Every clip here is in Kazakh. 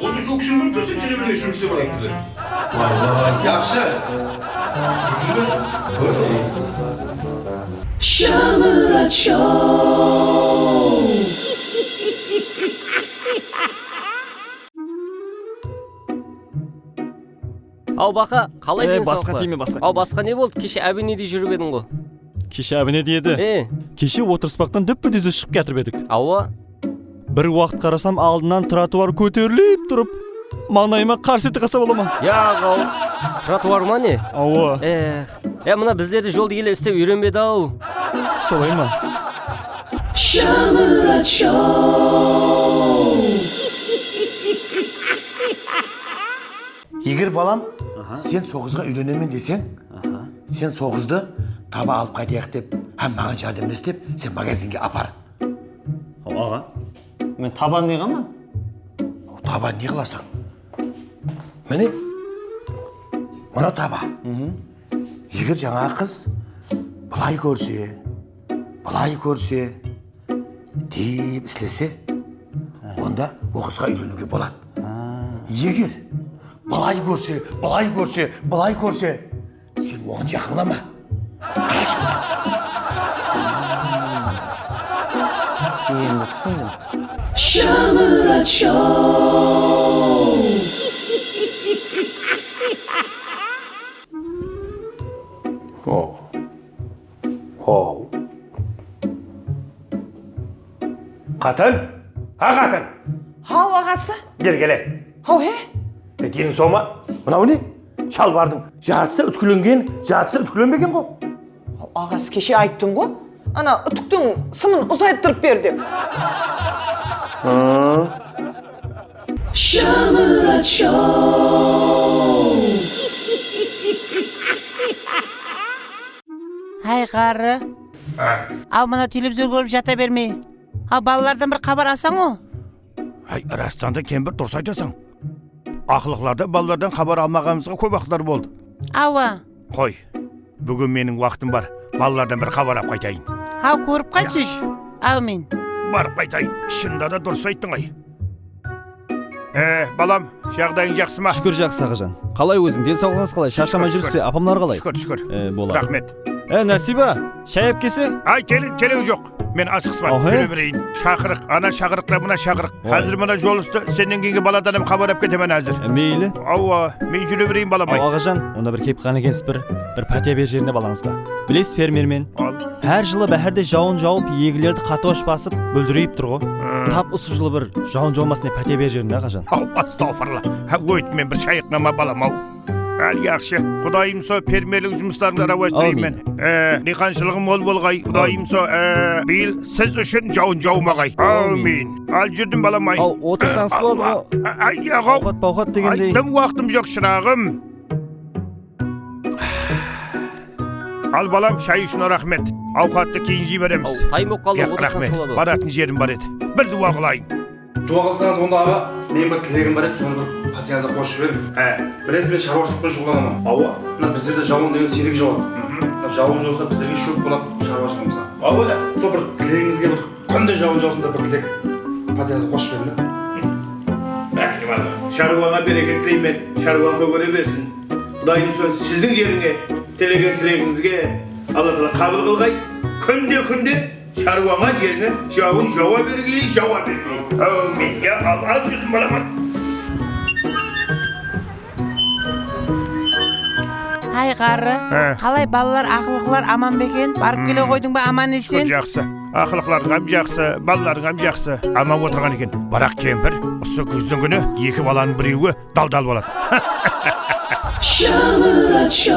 Onu çok şıngırıp da sen cene bile şıngısı var bize. Vallahi yaxşı. Şamırat Show. Ау бақа, қалай денсаулық? Басқа тиме, басқа Ау басқа не болды? Кеше әбенеде жүріп едің ғой. Кеше әбіне деді. Кеше отырыспақтан дүппі-дүзі шығып кетіп едік. Ауа. Бір уақыт қарасам алдынан тротуар көтеріліп тұрып, маңайыма қарсы қаса бола ма? Яғау. Тротуар ма не? Ауа. Мына біздерді жолды келе істеп үйренбеді ау. Солай ма? Şamırat Show. Егер балам, сен соғызға үйленемін десең, сен соғызды таба алып қайтайық деп, һәм маған жәрдемдес деп, сен магазинге апар. Аға, мен табан не қаман? Таба не қыласың? Міне, мұны таба. Егер жаңа қыз былай көрсе, деп істесе, онда оғызға үйленуге болады. Егер былай көрсе, сен оған жақынлама. Қаш одан. Енді түсіндім. Şamırat Show. Қатын? Қатын? Хау ағасы? Келе. Хау, Дені сома? Мынау не? Шалбардың жартысы үткіленген, жартысы үткіленбеген ғой. Ағасы кеше айттың ғой. Ана үтіктің сымын ұзайттырып бер деп. Şamırat Show. Ай қары. Ау мына телевизор көріп жата бермей. Ау балалардан бір хабар алсаң о? Растанда кембір дұрыс айтасың. Ақылықларда балалардан хабар алмағанымызға көп уақытлар болды. Ауа. Қой, бүгін менің уақытым бар. Балалардан бір хабар алып қайтайын. Ау көріп қайтшы. Ау мен. Барып қайтайын. Шынында да дұрыс айттың ай. Балам, жағдайың жақсы ма? Шүкір жақсы ағажан. Қалай өзің, денсаулығыңыз қалай? Шаршамай жүрсіз бе? Апамлар қалай? Шүкір. Болады. Рахмет. Насиба, шай әп кесе? Ай, керегі жоқ. Мен асықсыман, жүре берейін. Шақырық, ана шақырықта мына шақырық. Қазір мына жол үсті, сенен кейінгі баладаным хабар әп кетемен әзір. Мейлі. Ауа, мен жүре берейін балам ай. Ағажан, онда бір кеп қаны кенсіз бір пәтия бер жеріне балаңызға. Білесіз фермермен? Әр жылы бәһәрде жауын жауып, егілерді қатуаш басып, бүлдірейіп тұр ғой. Тап осы жылы бір жауын жаумасына пәтия бер жеріне ағажан. Астағфиралла. Өйт мен бір шайықнама балам ау. Әл яқшы, құдайым со фермерлік жұмыстарыңды рауаштырайын мен. Диқаншылығым мол болғай, құдайым со биыл сіз үшін жауын жаумағай. Аумин. Ал жүрдім балам ай. Отырсаңыз болды ғой. Ай, ағау. Бауқат дегендей. Айттым уақытым жоқ шырағым. Ал балам, шай үшін рахмет. Ауқатты кейін жей береміз. Тайым боп қалды, отырсаңыз болады. Баратын жерім бар еді. Bir dua қылайын. Дуа қылсаңыз онда аға, мен бір тілегім бар еді, соны бір патиаңызға қосып жібердім. Біраз мен шаруашылықпен шұғыламын. Ауа, мына біздерде жауын деген сирек жауады. Жауын жауса біздерге шөп болады шаруашылығымызға. Ауа да, сол бір тілегіңізге бір күнде жауын жаусын да бір тілек патиаңызға қосып жібердім. Шаруаға береке тілеймін, шаруа көре берсін. Құдайым сол сіздің жеріңе, тілеген тілегіңізге Алла Тағала қабыл қылғай. Күнде шаруама жеріңе жауын жауа бергей. Әумин, я ал жүрдім баламат. Ай қары. Қалай балалар, ақылықлар аман бекен? Барып келе қойдың ба аман есен? Жақсы. Ақылықларың жақсы, балаларың жақсы. Аман отырған екен. Бірақ кемпір, осы күздің күні екі баланың біреуі дал-дал болады. Şamırat Show.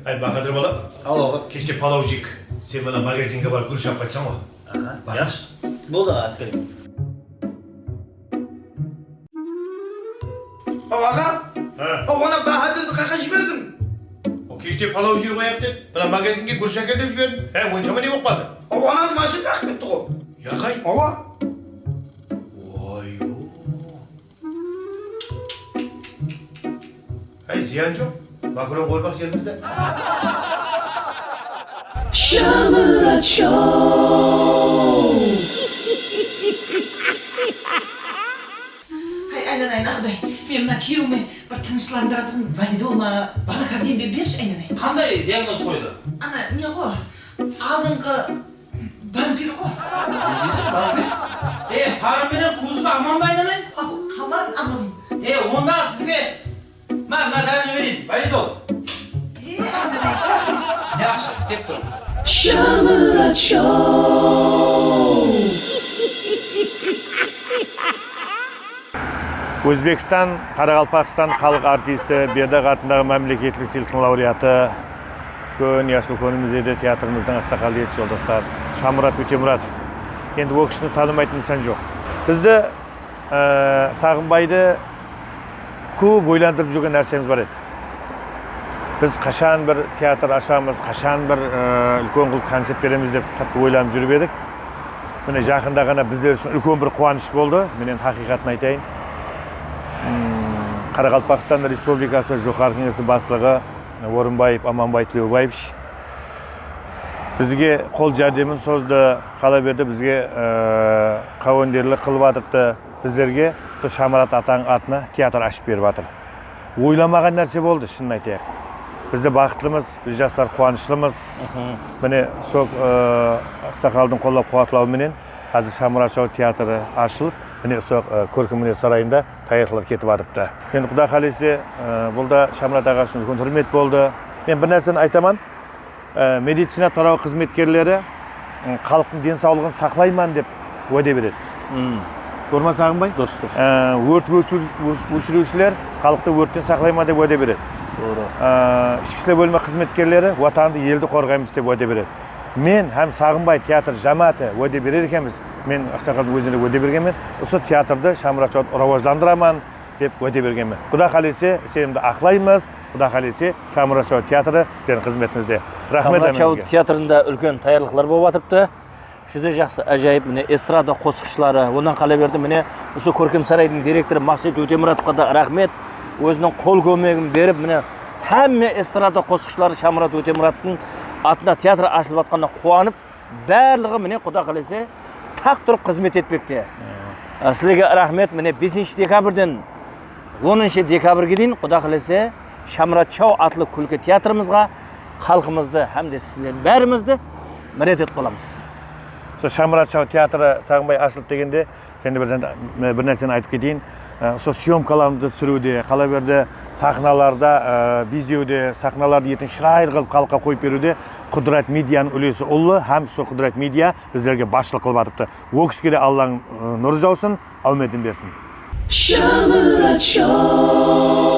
Ай, Бақадыр бала. Кеште палау жейік. Сен мына магазинге барып гүл шап қайтсаң ғой. Yaxşı. Болды әскерім. Аға, ona Bahadır'ды қақа жібердің? Кеште палау жей қояп деді. Мына магазинге гүл шәкер деп жібердім. Оншама не болып қалды? Оған машина тақып кетті ғой. Яғай. Ой. Ай, зиян жоқ. Makron koymak yerimizde. Şamrat Show. Aylanay naqday. Men mына kuyovimni bir tinchlantiradigan validoma bala kardiyam deb berish aylanay. Qanday diagnoz qo'ydi? Ana ne go? Oldingi vampir go. Vampir? Param bilan ko'zim amonmi aylanay? Hamon aman. Ondan sizga men madalni bering, valido. Aylanay. Yaxshi, deb turing. Şamrat Show. O'zbekiston, Qoraqalpog'iston xalq artisti, Berdaq atındağı mamlaketli silkin laureati, ko'n yoshli ko'nimizda teatrimizdan aqsaqalli yetishli yo'ldoshlar Shamrat O'temuratov. Endi bu kishini tanimaydigan inson yo'q. Bizda Sag'inbayda ko'p o'ylantirib yurgan narsamiz bor edi. Biz qachon bir teatr ochamiz, qachon bir ulkan qilib konsert beramiz deb qattiq o'ylanib yurib edik. Mana yaqindagina bizlar uchun ulkan bir quvonch bo'ldi. Men endi haqiqatni aytayin. Qoraqalpog'iston Respublikasi Jo'qorg'i Kengesi boshlig'i O'rinbayev Amanbay Tileboyevich bizga qo'l jardamini so'zdi, qalaverdi bizga qavanderlik qilyapti. Bizlarga shu Shamrat atang atni teatr ochib beryapti. O'ylamagan narsa bo'ldi, shuni aytaylik. Bizda baxtlimiz, biz yoshlar quvonchimiz. Mana shu Aqsaqalning qo'llab-quvvatlashi bilan hozir Shamrat Show teatri ochilib, mana shu Ko'rkimlik saroyida tayyorlar ketyapti. Endi Xudo xolisi, burada Shamrat aka uchun ulkan hurmat bo'ldi. Men bir narsani aytaman. Meditsina taraf xizmatkorlari xalqning den sog'lig'ini saqlayman deb va'da beradi. To'g'rimi Sag'inbay? Durustur. O't o'chiruvchilar xalqni o'tdan saqlayman deb va'da beradi. To'g'ri. Ichki ishlar bo'limi xizmatkorlari vatanni, elni qo'rg'aymiz deb va'da beradi. Men ham Sag'inbay teatr jamoati va'da berar ekanmiz. Men Aqsaqalning o'zini va'da berganman. O'sha teatrda Shamrat Show rivojlantiraman deb va'da berganman. Xudo xolisi, senimni aqlaymiz. Xudo xolisi, Shamrat Show teatri sizning xizmatingizda. Rahmat Shamrat Show sizga. teatrida ulkan tayyorliklar bo'lyapti. Juda yaxshi, ajoyib, mana estrada qo'shiqchilari, undan qolaverdi, mana o'sha Ko'rkim saroyining direktori Maqsud O'temuratovga da rahmat. O'zining qo'l ko'magini berib, mana hamma estrada qo'shiqchilari Shamrat O'temuratovning atına teatr açılıbatqandan quvonib, barlig'i mana Xudo xolisi taq turib xizmat etmoqda. Sizlarga rahmat. Mana 5-dekabrdan 10-dekabrga дейін Xudo xolisi Shamrat Show atli kulki teatrimizga xalqimizni hamda sizlarning barimizni minnat etib qolamiz. Şu Shamrat Show teatri Sag'inbay açıldı degende, endi bir narsani aytib ketayin. Şu syomkalarimizni sürüde, qolaverdi sahnalarda, videoda, sahnalarda yetin chiroyli qilib xalqqa qo'yib berude. Qudrat Media'ning ulesi ulli, ham shu Qudrat Media bizlarga boshliq qilyapti. O kishiga Allohning nuri yog'sin, omadini bersin. Şamrat Show.